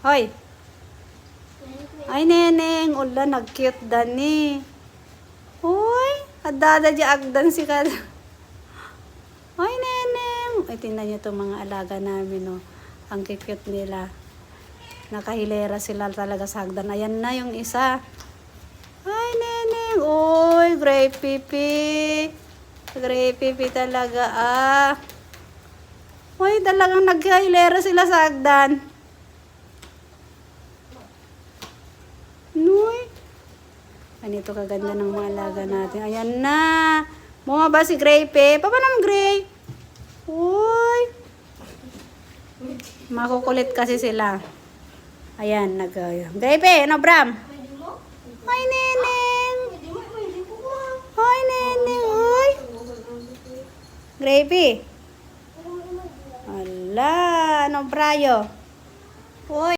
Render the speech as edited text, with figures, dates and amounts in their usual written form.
Hoy. Ay, neneng. Ula, nag-cute dani. Hoy. Adada di agdan si ka. Hoy, neneng. Ay, tingnan niyo itong mga alaga namin, oh. Ang cute nila. Nakahilera sila talaga sa hagdan. Ayan na yung isa. Ay, neneng. Uy, gray pipi. Gray pipi talaga, ah. Uy, talagang naghihilera sila sa hagdan. Uy. Ganito kaganda ng mga alaga natin. Ayan na. Bumaba si Gray Pe. Papa naman, Gray. Uy. Makukulit kasi sila. Ayan, Gray Pe, ano, Bram? Ay, neneng. Ay, neneng. Uy. Gray Pe. Ala, ano, Brayo? Uy.